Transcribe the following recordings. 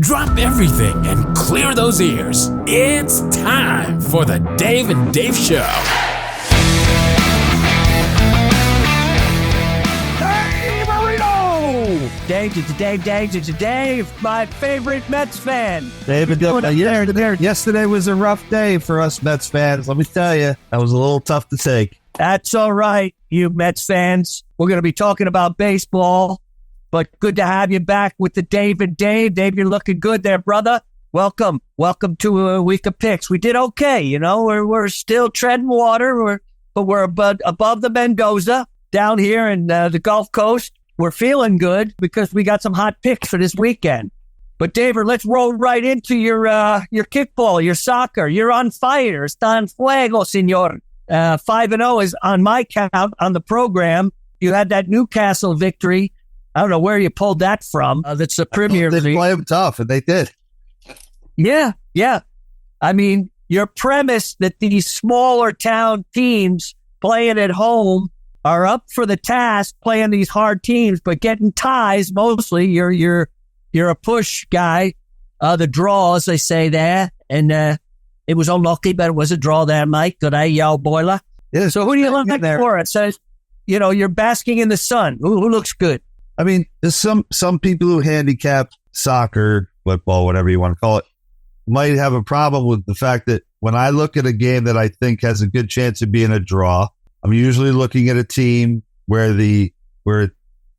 Drop everything and clear those ears. It's time for the Dave and Dave Show. Dave, my favorite Mets fan. Yesterday was a rough day for us Mets fans. Let me tell you, that was a little tough to take. That's all right, you Mets fans. We're going to be talking about baseball, but good to have you back with the Dave and Dave. Dave, you're looking good there, brother. Welcome to a week of picks. We did okay, you know. We're still treading water, but we're above the Mendoza down here in the Gulf Coast. We're feeling good because we got some hot picks for this weekend. But David, let's roll right into your kickball, your soccer. You're on fire. Está en fuego, señor. 5-0 is on my count on the program. You had that Newcastle victory. I don't know where you pulled that from. That's the Premier League. They play them tough, and they did. Yeah. I mean, your premise that these smaller town teams playing at home are up for the task, playing these hard teams, but getting ties mostly. You're a push guy. The draw, as they say there, and it was unlucky, but it was a draw there, Mike. Good eye, y'all boiler. Yeah, so who do you like for it? So, you know, you're basking in the sun. Who looks good? I mean, there's some people who handicap soccer, football, whatever you want to call it, might have a problem with the fact that when I look at a game that I think has a good chance of being a draw, I'm usually looking at a team where the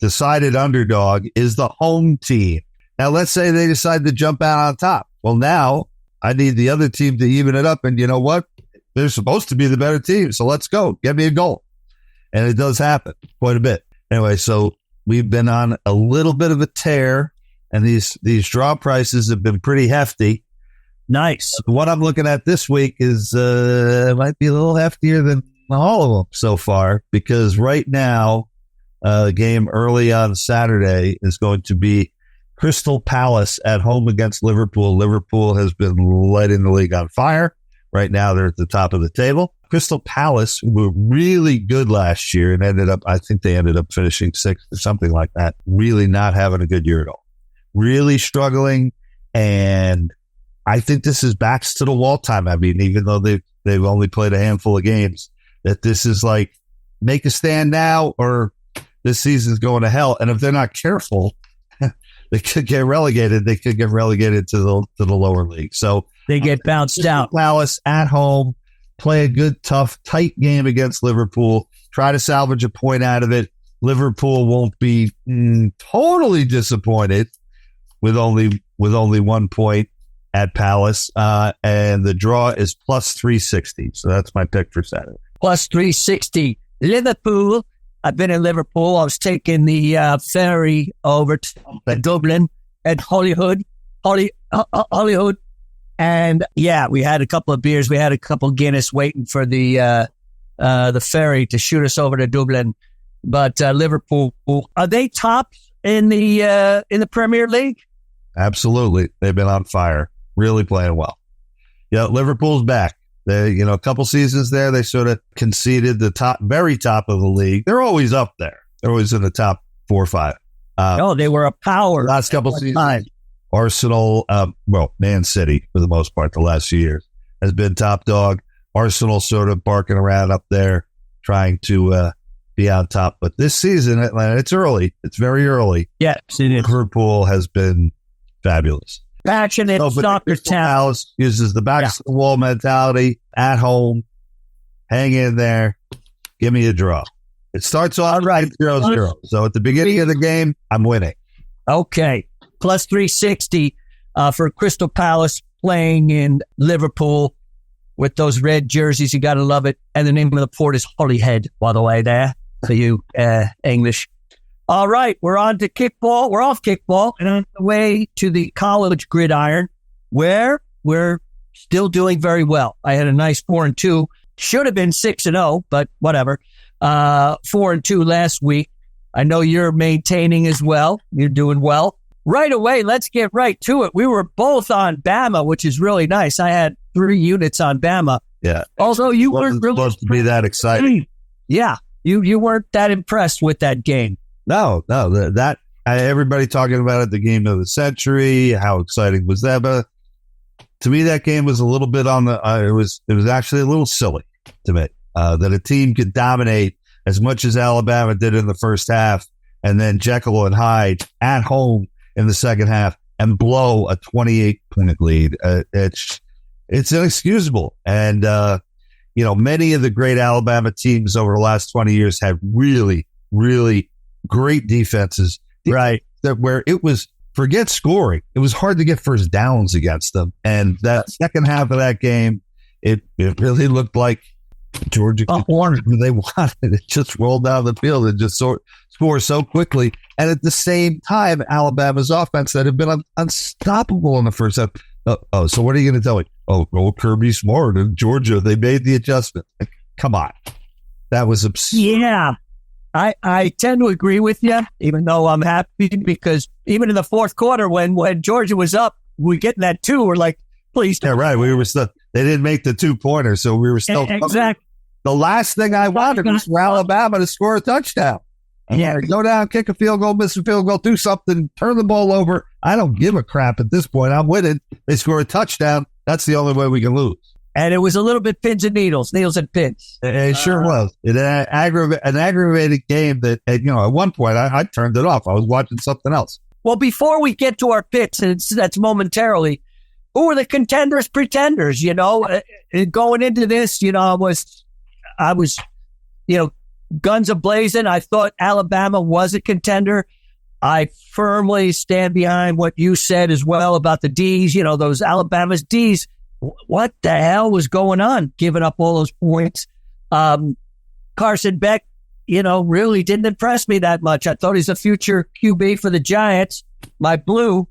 decided underdog is the home team. Now, let's say they decide to jump out on top. Well, now I need the other team to even it up. And you know what? They're supposed to be the better team. So let's go. Get me a goal. And it does happen quite a bit. Anyway, so we've been on a little bit of a tear, and these draw prices have been pretty hefty. Nice. What I'm looking at this week is might be a little heftier than all of them so far, because right now, the game early on Saturday is going to be Crystal Palace at home against Liverpool. Liverpool has been lighting the league on fire. Right now, they're at the top of the table. Crystal Palace were really good last year and I think they ended up finishing sixth or something like that. Really not having a good year at all. Really struggling. And I think this is backs to the wall time. I mean, even though they've only played a handful of games, that this is like, make a stand now or this season's going to hell. And if they're not careful, they could get relegated. They could get relegated to the lower league. So they get bounced out. Palace at home, play a good, tough, tight game against Liverpool. Try to salvage a point out of it. Liverpool won't be totally disappointed with only 1 point at Palace. And the draw is plus 360. So that's my pick for Saturday. Plus 360. Liverpool. I've been in Liverpool. I was taking the ferry over to Dublin and Hollywood. And yeah, we had a couple of beers. We had a couple of Guinness waiting for the ferry to shoot us over to Dublin. But Liverpool, are they tops in the Premier League? Absolutely. They've been on fire. Really playing well. Yeah, Liverpool's back. They, a couple seasons there, they sort of conceded the very top of the league. They're always up there. They're always in the top 4 or 5. They were a power. Last couple seasons. Arsenal, Man City, for the most part, the last few years, has been top dog. Arsenal sort of barking around up there, trying to be on top. But this season, Atlanta, it's early. It's very early. Yes, it is. Liverpool has been fabulous. Passionate soccer town. Palace uses the backs of the wall mentality at home. Hang in there. Give me a draw. It starts off right 0-0. So at the beginning of the game, I'm winning. Okay. Plus 360 for Crystal Palace playing in Liverpool with those red jerseys. You got to love it. And the name of the port is Holyhead, by the way, there for you English. All right, we're on to kickball. We're off kickball and on the way to the college gridiron, where we're still doing very well. I had a nice 4-2. Should have been 6-0, but whatever. 4-2 last week. I know you're maintaining as well. You're doing well. Right away, let's get right to it. We were both on Bama, which is really nice. I had 3 units on Bama. Yeah. Although you weren't really supposed to be that exciting. Yeah, you weren't that impressed with that game. No, that everybody talking about it, the game of the century. How exciting was that? But to me, that game was a little bit on the. It was actually a little silly to me that a team could dominate as much as Alabama did in the first half, and then Jekyll and Hyde at home in the second half and blow a 28-point lead. It's inexcusable. And many of the great Alabama teams over the last 20 years had really, really great defenses. Right. Where it was, forget scoring, it was hard to get first downs against them. And that second half of that game, it really looked like Georgia wanted when they wanted. It just rolled down the field and just score so quickly. And at the same time, Alabama's offense that had been unstoppable in the first half. So what are you going to tell me? Oh, Kirby Smart in Georgia, they made the adjustment. Come on. That was absurd. Yeah. I tend to agree with you, even though I'm happy because even in the fourth quarter when Georgia was up, we get in that 2, we're like, please. Yeah, right. We were still, they didn't make the 2-pointer, so we were still. Exactly. The last thing I wanted was for Alabama to score a touchdown. Yeah, go down, kick a field goal, miss a field goal, do something, turn the ball over. I don't give a crap at this point. I'm winning. They score a touchdown. That's the only way we can lose. And it was a little bit pins and needles and pins. It sure was. An aggravated game that, at one point, I turned it off. I was watching something else. Well, before we get to our picks, and that's momentarily, who are the contenders, pretenders? Going into this, I was, guns a-blazing. I thought Alabama was a contender. I firmly stand behind what you said as well about the Ds, those Alabama's Ds. What the hell was going on, giving up all those points? Carson Beck, really didn't impress me that much. I thought he's a future QB for the Giants, my blue,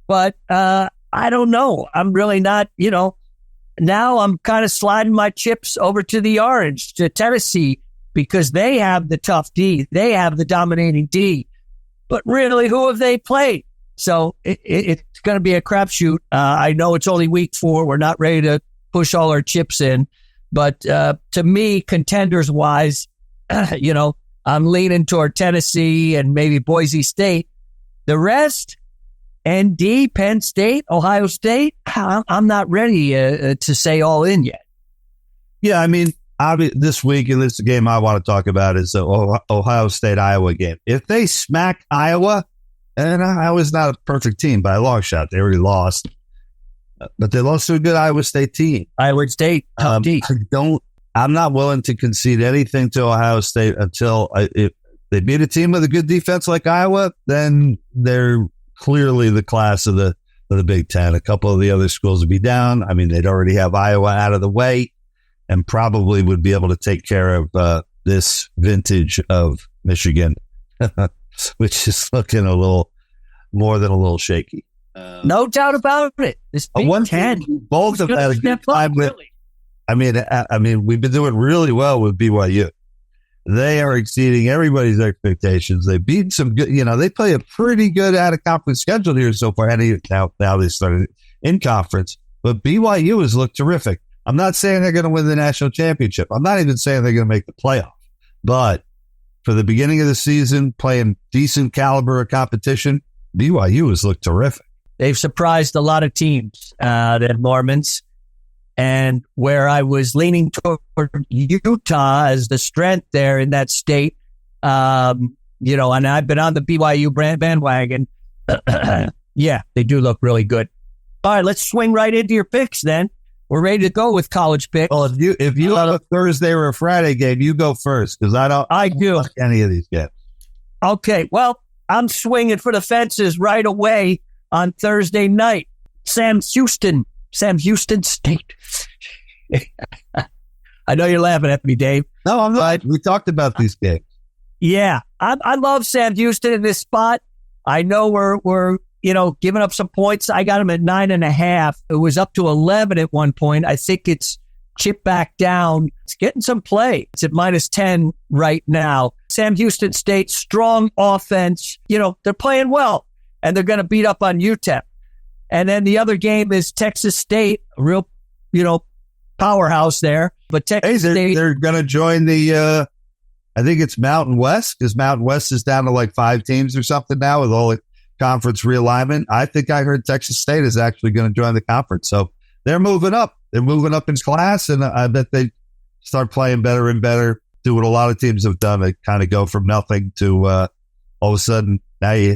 but I don't know. I'm really not, now I'm kind of sliding my chips over to the orange, to Tennessee, because they have the tough D. They have the dominating D. But really, who have they played? So it's going to be a crapshoot. I know it's only week 4. We're not ready to push all our chips in. But to me, contenders-wise, I'm leaning toward Tennessee and maybe Boise State. The rest, ND, Penn State, Ohio State, I'm not ready to say all in yet. Yeah, I mean, this week, and this is the game I want to talk about, is the Ohio State-Iowa game. If they smack Iowa, and Iowa's not a perfect team by a long shot. They already lost. But they lost to a good Iowa State team. Iowa State, tough D. I'm not willing to concede anything to Ohio State until if they beat a team with a good defense like Iowa, then they're clearly the class of the Big Ten. A couple of the other schools would be down. I mean, they'd already have Iowa out of the way and probably would be able to take care of this vintage of Michigan, which is looking a little more than a little shaky. No doubt about it. This Big Ten, both of that a good time with. I mean, we've been doing really well with BYU. They are exceeding everybody's expectations. They beat some good, they play a pretty good out-of-conference schedule here so far. Now they started in conference, but BYU has looked terrific. I'm not saying they're going to win the national championship. I'm not even saying they're going to make the playoff. But for the beginning of the season, playing decent caliber of competition, BYU has looked terrific. They've surprised a lot of teams, the Mormons. And where I was leaning toward Utah as the strength there in that state, and I've been on the BYU bandwagon. Yeah, they do look really good. All right, let's swing right into your picks then. We're ready to go with college picks. Well, if you have a Thursday or a Friday game, you go first because I don't like any of these games. Okay, well, I'm swinging for the fences right away on Thursday night. Sam Houston State. I know you're laughing at me, Dave. No, I'm not. We talked about these games. Yeah, I love Sam Houston in this spot. I know we're giving up some points. I got him at 9.5. It was up to 11 at one point. I think it's chipped back down. It's getting some play. It's at -10 right now. Sam Houston State, strong offense. They're playing well, and they're going to beat up on UTEP. And then the other game is Texas State, a real, powerhouse there. But Texas State, they're going to join the I think it's Mountain West, because Mountain West is down to like 5 teams or something now with all the conference realignment. I think I heard Texas State is actually going to join the conference. So they're moving up. They're moving up in class, and I bet they start playing better and better, do what a lot of teams have done. They kind of go from nothing to all of a sudden, now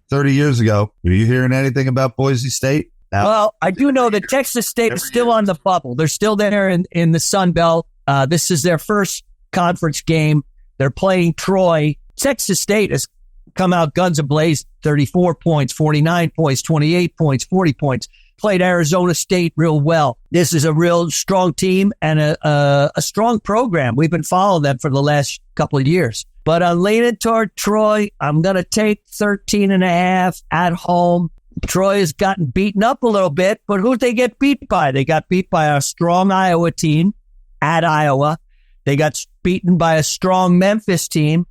30 years ago, were you hearing anything about Boise State? Now, well, I do know that Texas State is still on the bubble. They're still there in the Sun Belt. This is their first conference game. They're playing Troy. Texas State has come out guns a-blaze, 34 points, 49 points, 28 points, 40 points. Played Arizona State real well. This is a real strong team and a strong program. We've been following them for the last couple of years. But I'm leaning toward Troy. I'm going to take 13.5 at home. Troy has gotten beaten up a little bit, but who'd they get beat by? They got beat by a strong Iowa team at Iowa. They got beaten by a strong Memphis team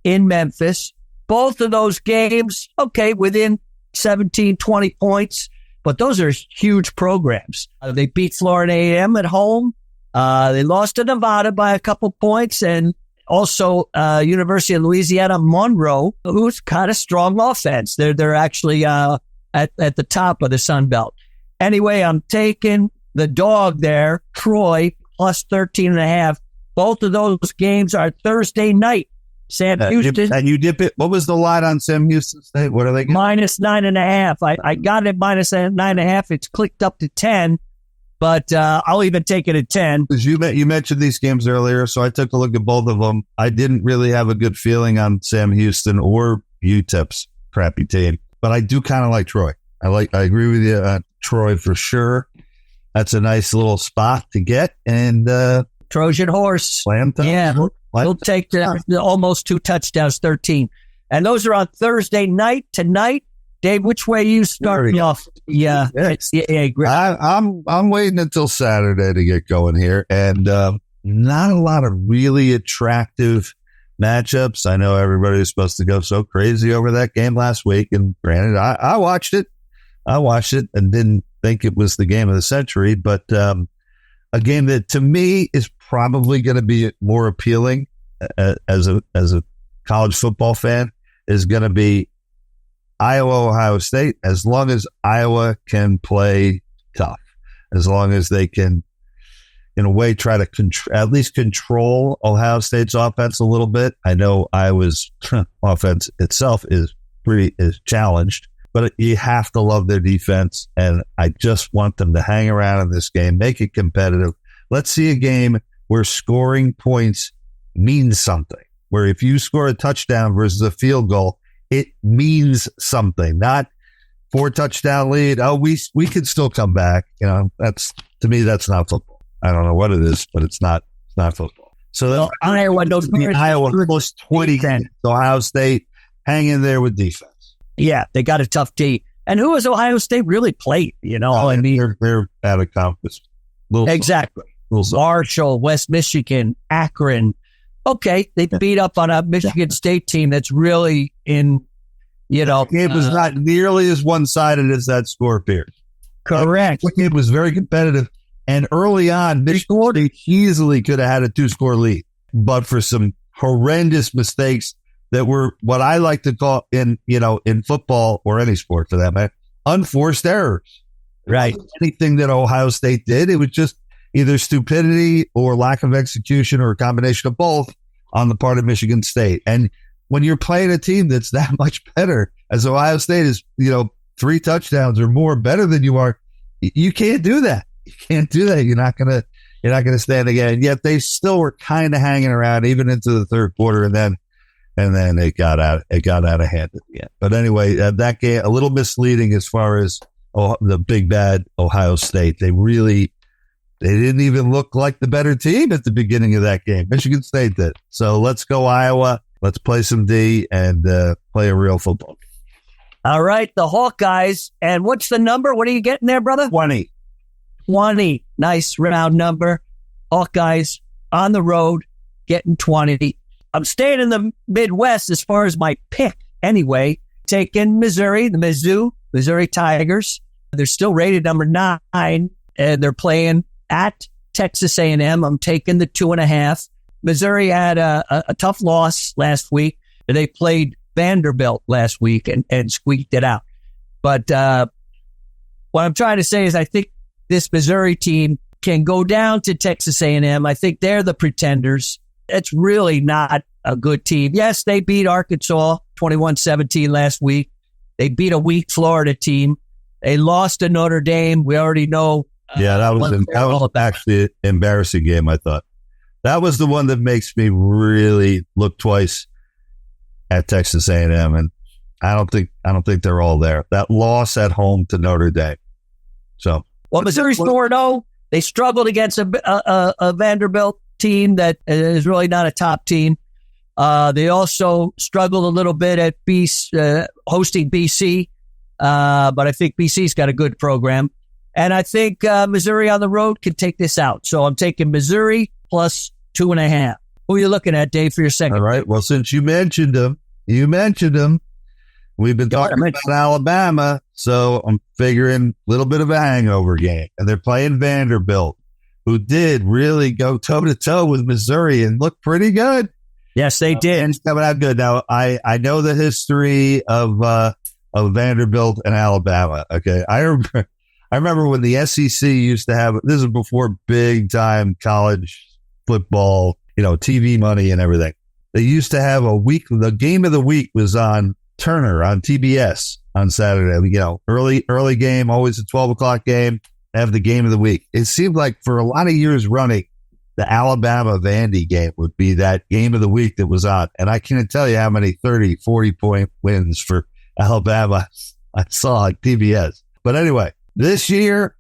in Memphis. Both of those games, okay, within 17, 20 points, but those are huge programs. They beat Florida A&M at home. They lost to Nevada by a couple points, and also University of Louisiana Monroe, who's kind of strong offense. They're actually at the top of the Sun Belt. Anyway, I'm taking the dog there, Troy, plus 13.5. Both of those games are Thursday night. Sam Houston. And you dip it. What was the line on Sam Houston State? What are they getting? Minus 9.5. I got it minus 9.5. It's clicked up to 10, but I'll even take it at 10. Because you mentioned these games earlier, so I took a look at both of them. I didn't really have a good feeling on Sam Houston or UTEP's crappy team, but I do kind of like Troy. I agree with you, Troy for sure. That's a nice little spot to get, and Trojan horse. Slam time. Yeah, we'll take the almost 2 touchdowns, 13. And those are on Thursday night tonight. Dave, which way you starting off? Yeah, great. I'm waiting until Saturday to get going here, and not a lot of really attractive matchups. I know everybody was supposed to go so crazy over that game last week, and granted, I watched it. And didn't think it was the game of the century, but a game that to me is probably going to be more appealing as a college football fan is going to be Iowa, Ohio State, as long as Iowa can play tough, as long as they can, in a way, try to at least control Ohio State's offense a little bit. I know Iowa's offense itself is challenged, but you have to love their defense, and I just want them to hang around in this game, make it competitive. Let's see a game where scoring points means something, where if you score a touchdown versus a field goal, it means something, not 4-touchdown lead. Oh, we could still come back. To me, that's not football. I don't know what it is, but it's not football. So Iowa plus 20, Ohio State hang in there with defense. Yeah, they got a tough D. And who has Ohio State really played? They're out of conference. Exactly. Marshall, West Michigan, Akron. Okay, they beat up on a Michigan State team that's really in, It was not nearly as one-sided as that score appears. Correct. It was very competitive. And early on, Michigan State easily could have had a 2-score lead, but for some horrendous mistakes that were what I like to call in football or any sport for that matter, unforced errors. Right. Anything that Ohio State did, it was just either stupidity or lack of execution or a combination of both on the part of Michigan State. And when you're playing a team that's that much better, as Ohio State is, 3 touchdowns or more better than you are, you can't do that. You can't do that. You're not gonna stand again. Yet they still were kind of hanging around even into the third quarter, and then it got out of hand at the end. But anyway, that game a little misleading as far as the big bad Ohio State. They didn't even look like the better team at the beginning of that game. Michigan State did. So let's go Iowa. Let's play some D and play a real football game. All right, the Hawkeyes. And what's the number? What are you getting there, brother? 20. 20. Nice round number. Hawkeyes on the road getting 20. I'm staying in the Midwest as far as my pick anyway. Taking Missouri, the Missouri Tigers. They're still rated number 9, and they're playing at Texas A&M. I'm taking the 2.5. Missouri had a tough loss last week. They played Vanderbilt last week and squeaked it out. But what I'm trying to say is I think this Missouri team can go down to Texas A&M. I think they're the pretenders. It's really not a good team. Yes, they beat Arkansas 21-17 last week. They beat a weak Florida team. They lost to Notre Dame. We already know. That was actually an embarrassing game, I thought. That was the one that makes me really look twice at Texas A&M, and I don't think they're all there. That loss at home to Notre Dame. So, Missouri's 4-0. They struggled against a Vanderbilt team that is really not a top team. They also struggled a little bit at hosting BC, but I think BC's got a good program. And I think Missouri on the road can take this out. So I'm taking Missouri plus 2.5. Who are you looking at, Dave, for your second? All right. Well, since you mentioned them, we've been talking about Alabama, so I'm figuring a little bit of a hangover game. And they're playing Vanderbilt, who did really go toe-to-toe with Missouri and look pretty good. Yes, they did. And it's coming out good. Now, I know the history of Vanderbilt and Alabama. Okay. I remember when the SEC used to have, this is before big time college football, TV money and everything. They used to have the game of the week was on Turner on TBS on Saturday. Early game, always a 12 o'clock game, have the game of the week. It seemed like for a lot of years running, the Alabama Vandy game would be that game of the week that was on. And I can't tell you how many 30, 40-point wins for Alabama I saw on TBS. But anyway, this year,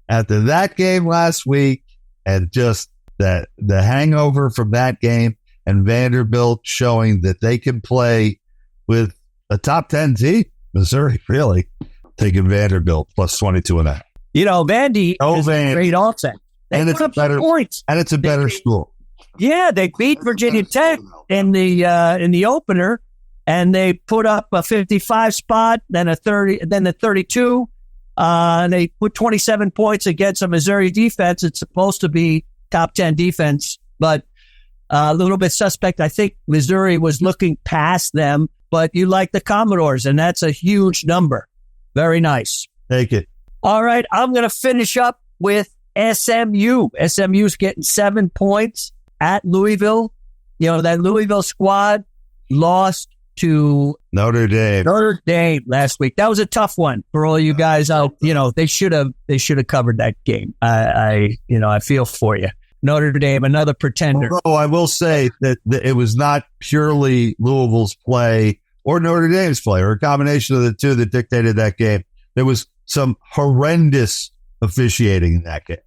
after that game last week and just the hangover from that game and Vanderbilt showing that they can play with a top 10 team, Missouri really taking Vanderbilt plus 22.5. Vandy is a great offense. And it's better points. And it's a better school. Yeah, they beat Virginia Tech in the opener, and they put up a 55 spot, then a 30, then the 32. And they put 27 points against a Missouri defense. It's supposed to be top 10 defense, but a little bit suspect. I think Missouri was looking past them, but you like the Commodores, and that's a huge number. Very nice. Take it. All right, I'm going to finish up with SMU. SMU's getting 7 points at Louisville. That Louisville squad lost to Notre Dame last week. That was a tough one for all you guys out. They should have covered that game. I feel for you. Notre Dame, another pretender. Although I will say that it was not purely Louisville's play or Notre Dame's play or a combination of the two that dictated that game. There was some horrendous officiating in that game.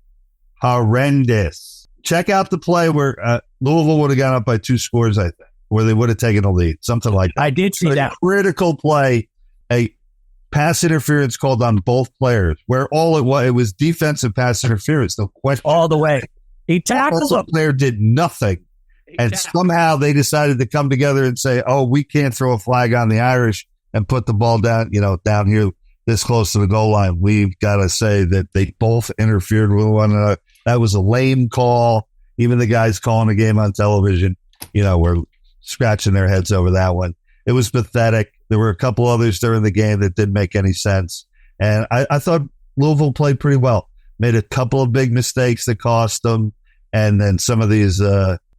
Horrendous. Check out the play where Louisville would have gone up by 2 scores, I think, where they would have taken a lead, something like that. I did see that. Critical play, a pass interference called on both players, where all it was defensive pass interference, no question. All the way. He tackled the player, did nothing. And somehow they decided to come together and say, we can't throw a flag on the Irish and put the ball down here this close to the goal line. We've got to say that they both interfered with one another. That was a lame call. Even the guys calling the game on television, were scratching their heads over that one. It was pathetic. There were a couple others during the game that didn't make any sense. And I thought Louisville played pretty well. Made a couple of big mistakes that cost them. And then some of these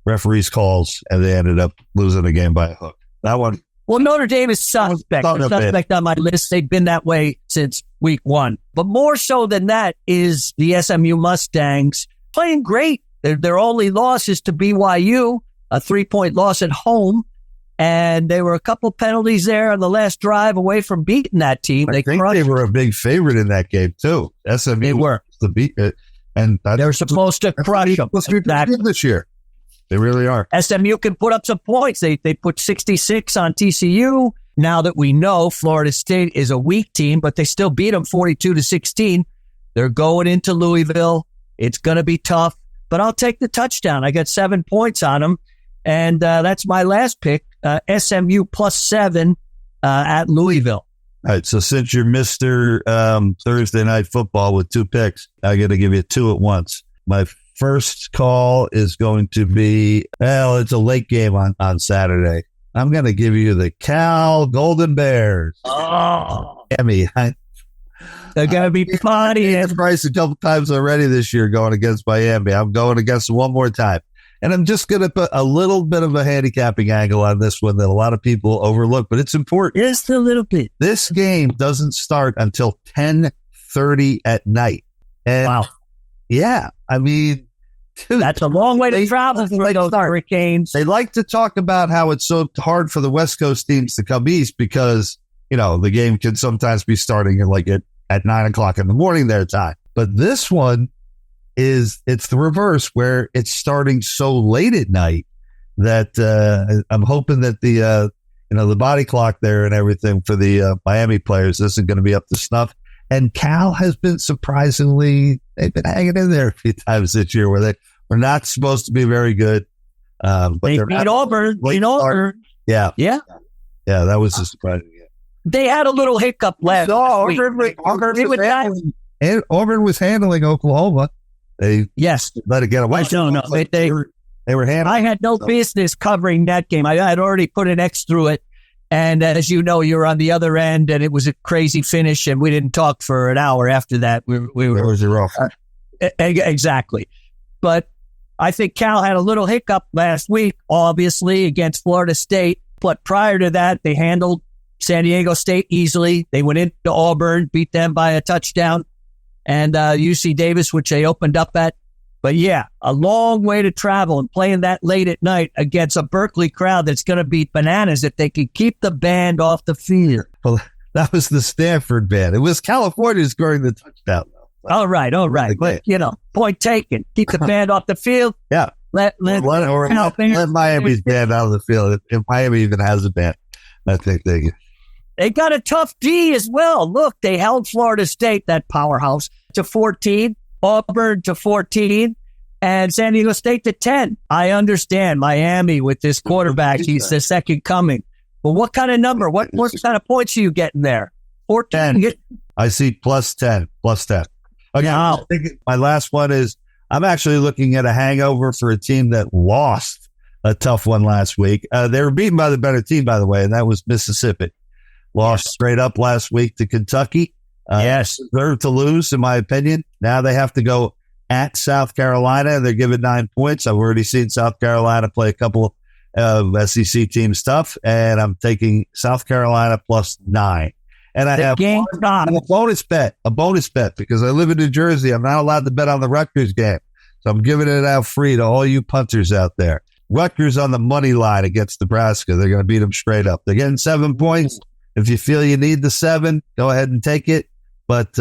referees calls, and they ended up losing the game by a hook. That one. Well, Notre Dame is suspect. Suspect on my list. They've been that way since week 1. But more so than that is the SMU Mustangs playing great. Their only loss is to BYU, a 3-point loss at home. And there were a couple penalties there on the last drive away from beating that team. I think they were a big favorite in that game, too. SMU they were. To beat it. And they were supposed to crush them. This year. They really are. SMU can put up some points. They put 66 on TCU. Now that we know Florida State is a weak team, but they still beat them 42-16. They're going into Louisville. It's going to be tough, but I'll take the touchdown. I got 7 points on them, and that's my last pick. SMU plus 7 at Louisville. All right, so since you're Mr. Thursday Night Football with 2 picks, I got to give you 2 at once. My first call is going to be, well, it's a late game on Saturday. I'm going to give you the Cal Golden Bears. Oh, Miami. they're going to be funny. I've priced a couple times already this year going against Miami. I'm going against them one more time. And I'm just going to put a little bit of a handicapping angle on this one that a lot of people overlook, but it's important. Just a little bit. This game doesn't start until 10:30 at night. And Wow. yeah, I mean, dude, That's a long way to travel for those Hurricanes. they like to talk about how it's so hard for the West Coast teams to come east because, the game can sometimes be starting at 9 o'clock in the morning their time. But this one it's the reverse where it's starting so late at night that I'm hoping that the body clock there and everything for the Miami players isn't going to be up to snuff. And Cal has been they've been hanging in there a few times this year where they were not supposed to be very good. But They beat Auburn. Yeah. Yeah. Yeah, that was a surprising game. They had a little hiccup last week. Auburn was handling Oklahoma. They Yes. let it get away. No. They were handling. I had no business covering that game. I had already put an X through it. And as you know, you're on the other end, and it was a crazy finish, and we didn't talk for an hour after that. We were That was rough. Exactly. But I think Cal had a little hiccup last week, obviously, against Florida State. But prior to that, they handled San Diego State easily. They went into Auburn, beat them by a touchdown, and UC Davis, which they opened up at. But yeah, a long way to travel and playing that late at night against a Berkeley crowd that's going to beat bananas if they can keep the band off the field. Well, that was the Stanford band. It was California scoring the touchdown, though. All right. But, point taken. Keep the band off the field. Yeah. Let Miami's band out of the field. If Miami even has a band, I think They got a tough D as well. Look, they held Florida State, that powerhouse, to 14, Auburn to 14, and San Diego State to 10. I understand Miami with this quarterback. He's the second coming. But what kind of number? What kind of points are you getting there? 14? I see plus 10. Okay, Wow. I think my last one is I'm actually looking at a hangover for a team that lost a tough one last week. They were beaten by the better team, by the way, and that was Mississippi. Lost straight up last week to Kentucky. Yes. Deserved to lose, in my opinion. Now they have to go at South Carolina. They're given 9 points. I've already seen South Carolina play a couple of SEC teams tough, and I'm taking South Carolina plus 9. And I have a bonus bet because I live in New Jersey. I'm not allowed to bet on the Rutgers game. So I'm giving it out free to all you punters out there. Rutgers on the money line against Nebraska. They're going to beat them straight up. They're getting 7 points. If you feel you need the 7, go ahead and take it. But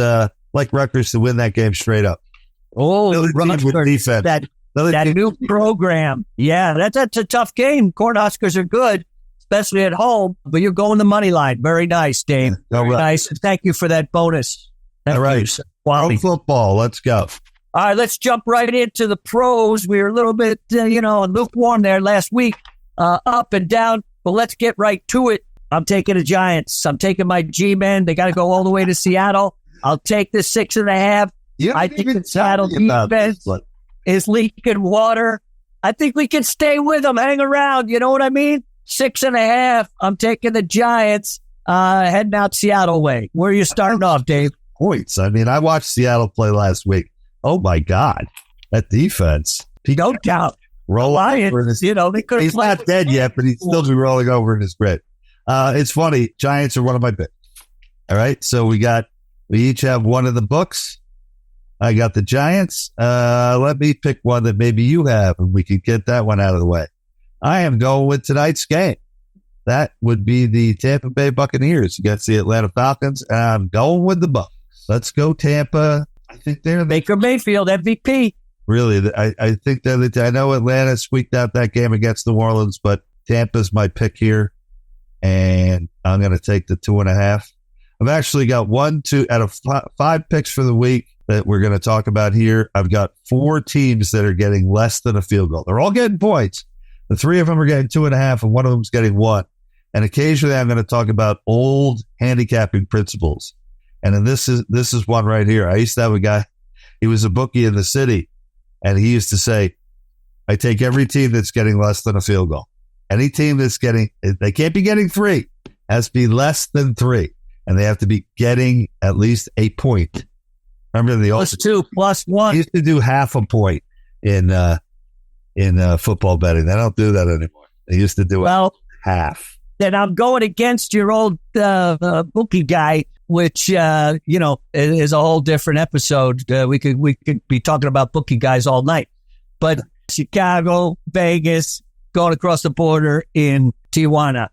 like Rutgers to win that game straight up. Oh, Rutgers, that new program. Yeah, that's a tough game. Cornhuskers are good, especially at home, but you're going the money line. Very nice, Dave. Very nice. Thank you for that bonus. All right. Pro football. Let's go. All right, let's jump right into the pros. We were a little bit, lukewarm there last week, up and down, but let's get right to it. I'm taking the Giants. I'm taking my G-men. They got to go all the way to Seattle. I'll take the 6.5. I think the Seattle defense is leaking water. I think we can stay with them, hang around. You know what I mean? 6.5. I'm taking the Giants, heading out Seattle way. Where are you starting off, Dave? Points. I mean, I watched Seattle play last week. Oh, my God. That defense. No doubt. Lions, they could. He's not dead yet, but he'd still be rolling over in his grave. It's funny. Giants are one of my picks. All right. So we each have one of the books. I got the Giants. Let me pick one that maybe you have, and we can get that one out of the way. I am going with tonight's game. That would be the Tampa Bay Buccaneers against the Atlanta Falcons. And I'm going with the Bucs. Let's go, Tampa. I think they're Baker Mayfield, MVP. Really, I think I know Atlanta squeaked out that game against New Orleans, but Tampa's my pick here. And I'm going to take the 2.5. I've actually got 2 out of 5 picks for the week that we're going to talk about here. I've got 4 teams that are getting less than a field goal. They're all getting points. The 3 of them are getting 2.5, and one of them is getting 1. And occasionally I'm going to talk about old handicapping principles. And then this is one right here. I used to have a guy, he was a bookie in the city, And he used to say, I take every team that's getting less than a field goal. Any team that's they can't be getting 3. It has to be less than 3. And they have to be getting at least a point. Remember the plus 2, plus 1. He used to do half a point in football betting. They don't do that anymore. They used to do half. Then I'm going against your old bookie guy, which is a whole different episode. We could be talking about bookie guys all night. But Chicago, Vegas, going across the border in Tijuana.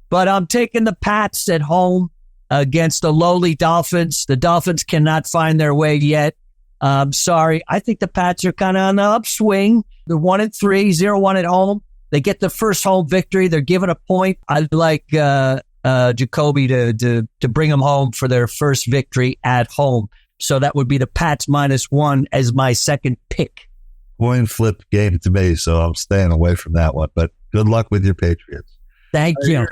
But I'm taking the Pats at home against the lowly Dolphins. The Dolphins cannot find their way yet. Sorry. I think the Pats are kind of on the upswing. They're 1-3, 0-1 at home. They get the first home victory. They're given a point. I'd like Jacoby to bring them home for their first victory at home. So that would be the Pats -1 as my second pick. Coin flip game to me, so I'm staying away from that one. But good luck with your Patriots. Thank you.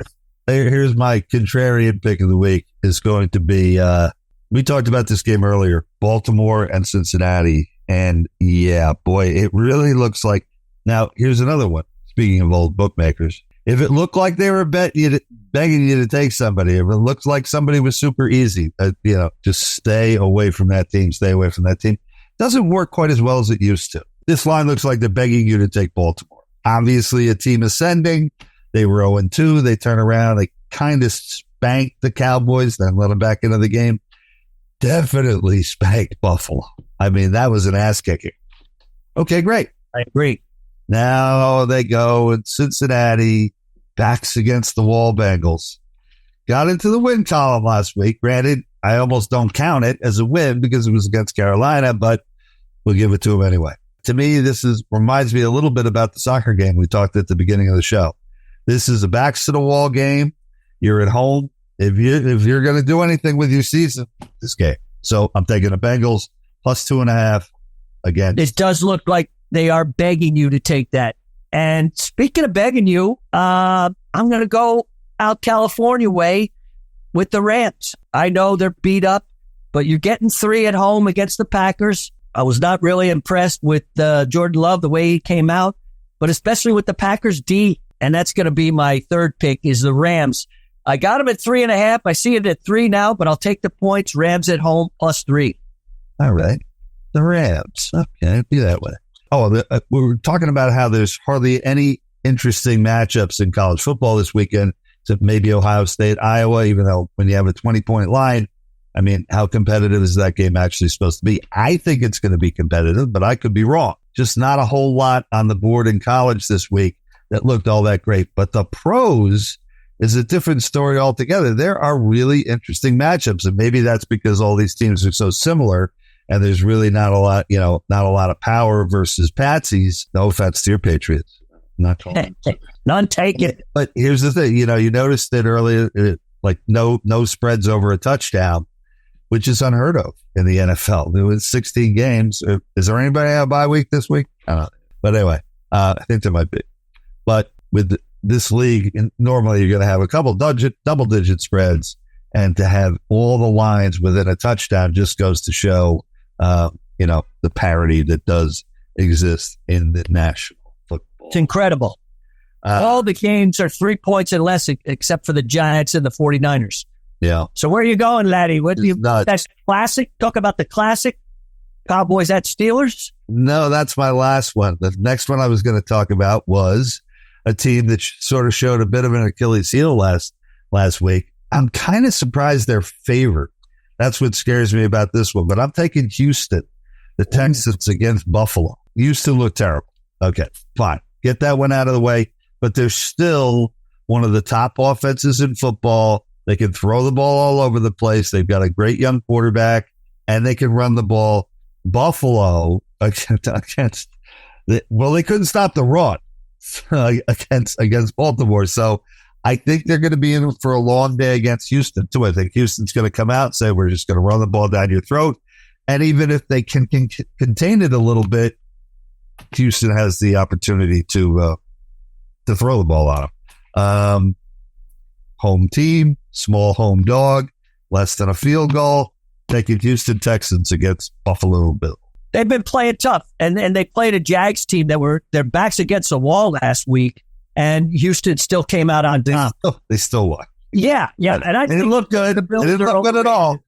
Here's my contrarian pick of the week. Is going to be, we talked about this game earlier, Baltimore and Cincinnati. And yeah, boy, it really looks like, now here's another one. Speaking of old bookmakers, if it looked like they were begging you to take somebody, if it looked like somebody was super easy, just stay away from that team, stay away from that team. Doesn't work quite as well as it used to. This line looks like they're begging you to take Baltimore. Obviously, a team ascending. They were 0-2. They turn around. They kind of spanked the Cowboys, then let them back into the game. Definitely spanked Buffalo. I mean, that was an ass kicking. Okay, great. I agree. Now they go in Cincinnati, backs against the wall Bengals. Got into the win column last week. Granted, I almost don't count it as a win because it was against Carolina, but we'll give it to them anyway. To me, this reminds me a little bit about the soccer game we talked at the beginning of the show. This is a backs to the wall game. You're at home. If you're going to do anything with your season, this game. So I'm taking the Bengals +2.5 again. It does look like they are begging you to take that. And speaking of begging you, I'm going to go out California way with the Rams. I know they're beat up, but you're getting 3 at home against the Packers. I was not really impressed with Jordan Love, the way he came out, but especially with the Packers D. And that's going to be my third pick is the Rams. I got them at 3.5. I see it at 3 now, but I'll take the points. Rams at home +3. All right. The Rams. Okay, be that way. Oh, we were talking about how there's hardly any interesting matchups in college football this weekend, except maybe Ohio State, Iowa, even though when you have a 20-point line, I mean, how competitive is that game actually supposed to be? I think it's going to be competitive, but I could be wrong. Just not a whole lot on the board in college this week that looked all that great. But the pros is a different story altogether. There are really interesting matchups, and maybe that's because all these teams are so similar, and there's really not a lot of power versus patsies. No offense to your Patriots. Not calling. None taken. But here's the thing. You noticed it earlier, like no spreads over a touchdown, which is unheard of in the NFL. There was 16 games. Is there anybody on a bye week this week? I don't know. But anyway, I think there might be. But with this league, normally you're going to have a couple double-digit spreads, and to have all the lines within a touchdown just goes to show, the parity that does exist in the national football. It's incredible. All the games are 3 points and less, except for the Giants and the 49ers. Yeah. So where are you going, laddie? That's classic? Talk about the classic Cowboys at Steelers? No, that's my last one. The next one I was going to talk about was a team that sort of showed a bit of an Achilles heel last week. I'm kind of surprised they're favored. That's what scares me about this one. But I'm taking Houston, the Texans against Buffalo. Houston looked terrible. Okay, fine. Get that one out of the way. But they're still one of the top offenses in football. They can throw the ball all over the place. They've got a great young quarterback, and they can run the ball. Buffalo against they couldn't stop the run against Baltimore. So I think they're going to be in for a long day against Houston too. I think Houston's going to come out and say, we're just going to run the ball down your throat. And even if they can contain it a little bit, Houston has the opportunity to throw the ball on them. Home team, small home dog, less than a field goal. Taking Houston Texans against Buffalo Bills. They've been playing tough, and they played a Jags team that were their backs against the wall last week, and Houston still came out on top. They still won. Yeah, and I didn't look good. It didn't look good at all.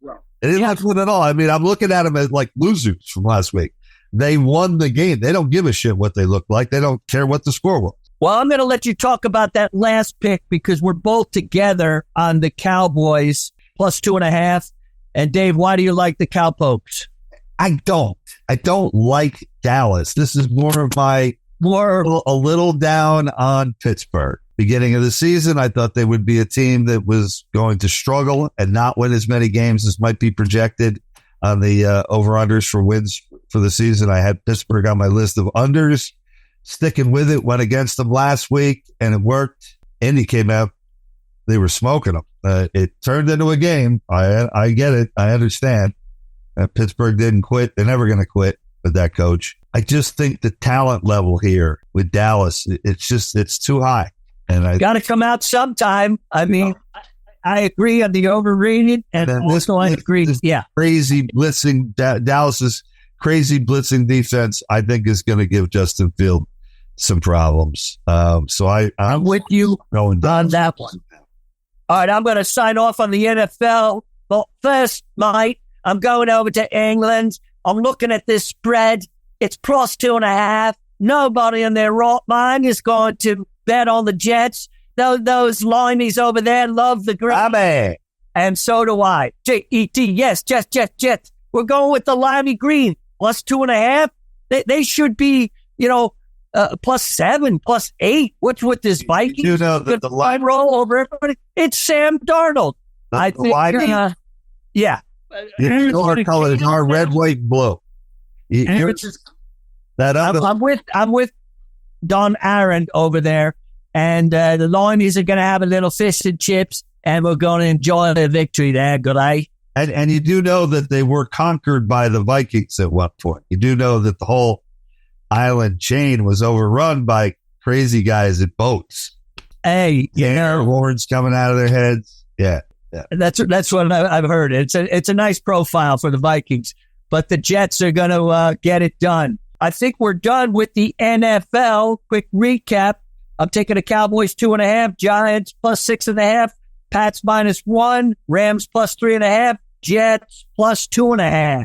It didn't look good at all. I mean, I'm looking at them as like losers from last week. They won the game. They don't give a shit what they look like. They don't care what the score was. Well, I'm going to let you talk about that last pick because we're both together on the Cowboys plus 2.5. And Dave, why do you like the Cowpokes? I don't like Dallas. This is more of my a little down on Pittsburgh. Beginning of the season, I thought they would be a team that was going to struggle and not win as many games as might be projected on the over-unders for wins for the season. I had Pittsburgh on my list of unders. Sticking with it, went against them last week, and it worked. Indy came out. They were smoking them. It turned into a game. I get it. I understand. Pittsburgh didn't quit. They're never going to quit with that coach. I just think the talent level here with Dallas, it's too high. And I got to come out sometime. I mean, I agree on the overrated, and also I agree. Crazy blitzing Dallas's crazy blitzing defense, I think, is going to give Justin Field some problems. So I'm with you on that one. All right, I'm going to sign off on the NFL. But first, Mike, I'm going over to England. I'm looking at this spread. It's plus 2.5. Nobody in their right mind is going to bet on the Jets. Those limeys over there love the green. And so do I. J-E-T, yes, Jets. We're going with the limey green. Plus 2.5. They should be, plus 7, plus 8. What's with this Vikings? You know that the line roll over everybody. It's Sam Darnold. I think. Yeah. Our colors are red, white, and blue. I'm with Don Aaron over there, and the Limeys are going to have a little fish and chips, and we're going to enjoy the victory there. Good eye. And you do know that they were conquered by the Vikings at one point. You do know that the whole island chain was overrun by crazy guys in boats. Hey, air horns coming out of their heads. Yeah. That's what I've heard. It's a nice profile for the Vikings, but the Jets are going to get it done. I think we're done with the NFL. Quick recap. I'm taking the Cowboys 2.5, Giants plus 6.5, Pats -1, Rams plus 3.5, Jets plus 2.5.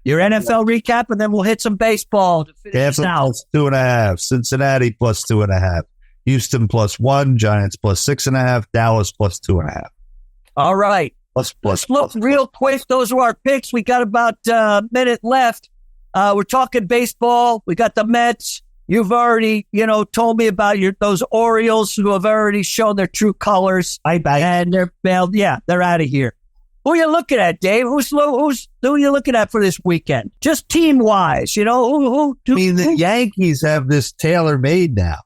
Your NFL recap, and then we'll hit some baseball. Tampa plus 2.5, Cincinnati plus 2.5, Houston plus 1, Giants plus 6.5, Dallas plus 2.5. All right. Let's look real quick. Those are our picks. We got about a minute left. We're talking baseball. We got the Mets. You've already, told me about those Orioles who have already shown their true colors. And they're out of here. Who are you looking at, Dave? Who are you looking at for this weekend? Just team wise, the Yankees have this tailor-made now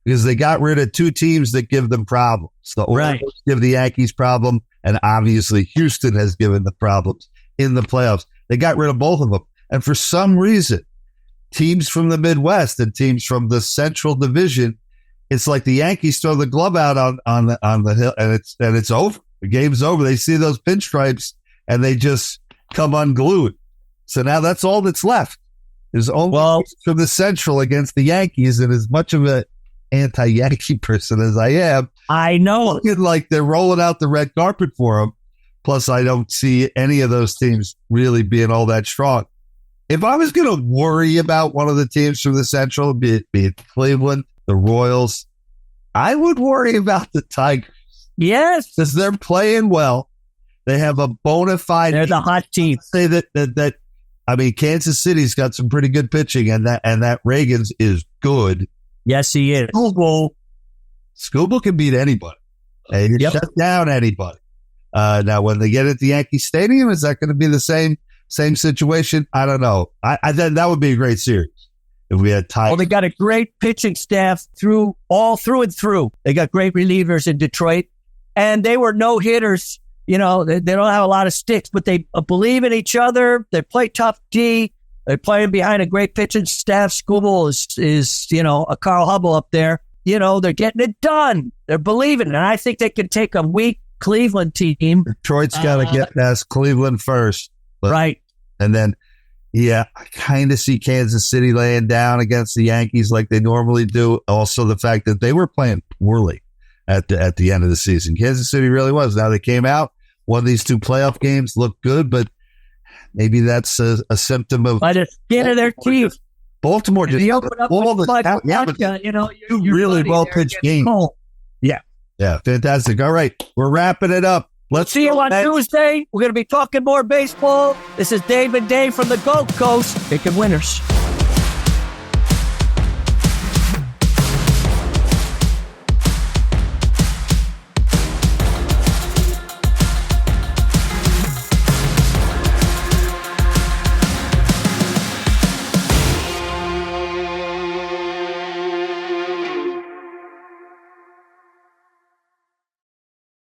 because they got rid of two teams that give them problems. The Orioles give the Yankees problem, and obviously Houston has given the problems in the playoffs. They got rid of both of them. And for some reason, teams from the Midwest and teams from the Central Division, it's like the Yankees throw the glove out on the hill, and it's over. The game's over. They see those pinstripes, and they just come unglued. So now that's all that's left. There's only from the Central against the Yankees, and as much of an anti-Yankee person as I am, I know looking like they're rolling out the red carpet for them. Plus, I don't see any of those teams really being all that strong. If I was going to worry about one of the teams from the Central, be it Cleveland, the Royals, I would worry about the Tigers. Yes. Because they're playing well. They have a bona fide. They're the hot team. Say that Kansas City's got some pretty good pitching, and that Reagan's is good. Yes, he is. Scooble can beat anybody. And shut down anybody. Now, when they get at the Yankee Stadium, is that going to be the same situation? I don't know. I think that would be a great series if we had Tigers. Well, they got a great pitching staff through and through. They got great relievers in Detroit, and they were no hitters. They don't have a lot of sticks, but they believe in each other. They play tough D. They're playing behind a great pitching staff. Scooble is a Carl Hubble up there. They're getting it done. They're believing, and I think they can take a weak Cleveland team. Detroit's got to get past Cleveland first. Right. And then Yeah, I kind of see Kansas City laying down against the Yankees like they normally do. Also, the fact that they were playing poorly at the end of the season. Kansas City really was. Now they came out, won these 2 playoff games, looked good, but maybe that's a symptom of by the skin of their teeth. Baltimore just all the two really well pitched games. Yeah, fantastic. All right, we're wrapping it up. Let's see you on Tuesday. We're going to be talking more baseball. This is Dave and Dave from the Gold Coast, picking winners.